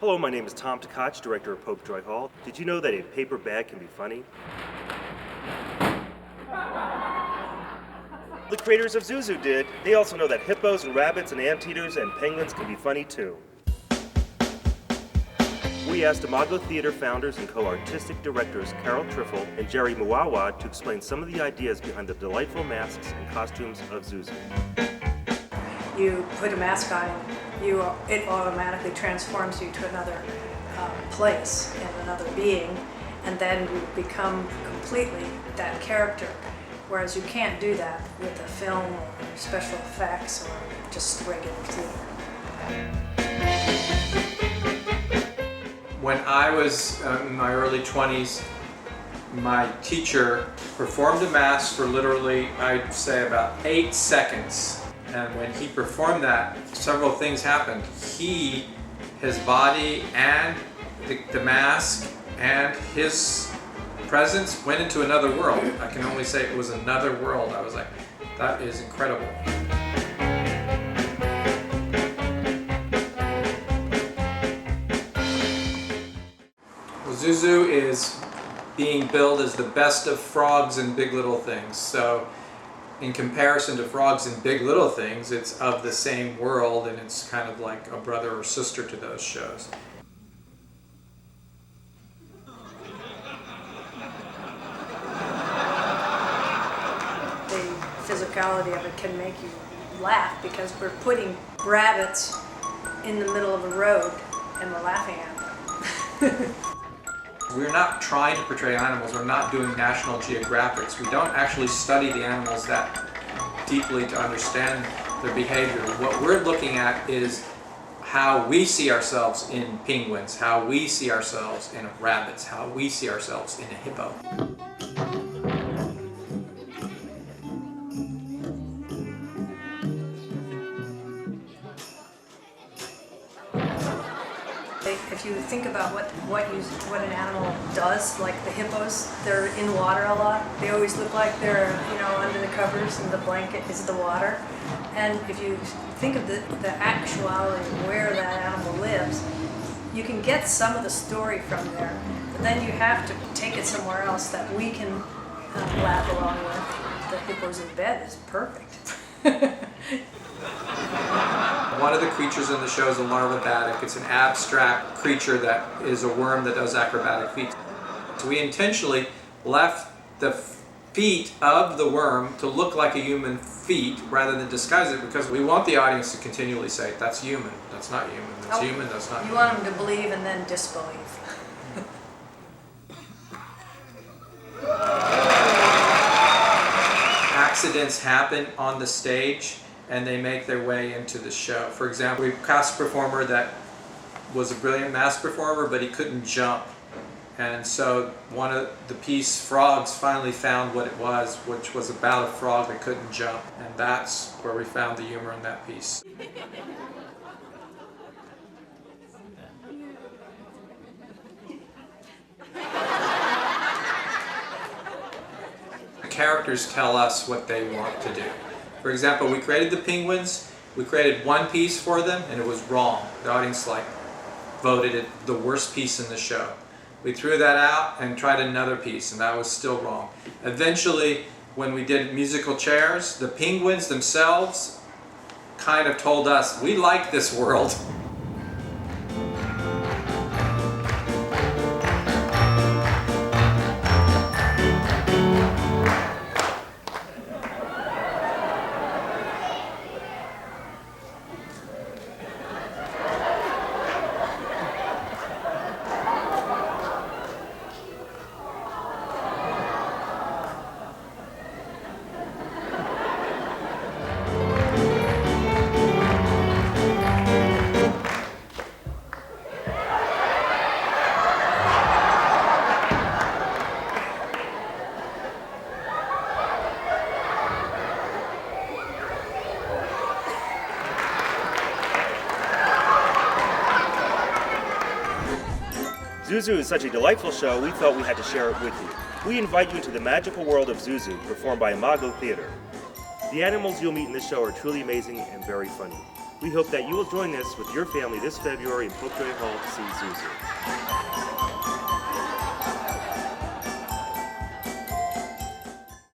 Hello, my name is Tom Tkach, director of Popejoy Hall. Did you know that a paper bag can be funny? The creators of ZooZoo did. They also know that hippos and rabbits and anteaters and penguins can be funny too. We asked Imago Theatre founders and co-artistic directors Triffle and Jerry Mouawad to explain some of the ideas behind the delightful masks and costumes of ZooZoo. You put a mask on, it automatically transforms you to another place and another being, and then you become completely that character. Whereas you can't do that with a film or special effects or just regular theater. When I was in my early 20s, my teacher performed a mask for literally, I'd say, about 8 seconds. And when he performed that, several things happened. His body and the mask and his presence went into another world. I can only say it was another world. I was like, that is incredible. ZooZoo is being billed as the best of Frogs and Big Little Things. So in comparison to Frogs and Big Little Things, it's of the same world, and it's kind of like a brother or sister to those shows. The physicality of it can make you laugh because we're putting rabbits in the middle of a road and we're laughing at them. We're not trying to portray animals. We're not doing National Geographics. We don't actually study the animals that deeply to understand their behavior. What we're looking at is how we see ourselves in penguins, how we see ourselves in rabbits, how we see ourselves in a hippo. If you think about what an animal does, like the hippos, they're in water a lot. They always look like they're under the covers and the blanket is the water. And if you think of the actuality of where that animal lives, you can get some of the story from there. But then you have to take it somewhere else that we can laugh along with. The hippos in bed is perfect. One of the creatures in the show is a larvabatic. It's an abstract creature that is a worm that does acrobatic feats. So we intentionally left the feet of the worm to look like a human feet rather than disguise it, because we want the audience to continually say, that's human, that's not human, that's human, that's not human. You want them to believe and then disbelieve. Accidents happen on the stage and they make their way into the show. For example, we cast a performer that was a brilliant mask performer, but he couldn't jump. And so one of the piece, Frogs, finally found what it was, which was about a frog that couldn't jump. And that's where we found the humor in that piece. The characters tell us what they want to do. For example, we created the penguins, we created one piece for them, and it was wrong. The audience voted it the worst piece in the show. We threw that out and tried another piece, and that was still wrong. Eventually, when we did musical chairs, the penguins themselves kind of told us, we like this world. ZooZoo is such a delightful show, we felt we had to share it with you. We invite you into the magical world of ZooZoo, performed by Imago Theatre. The animals you'll meet in this show are truly amazing and very funny. We hope that you will join us with your family this February in Popejoy Hall to see ZooZoo.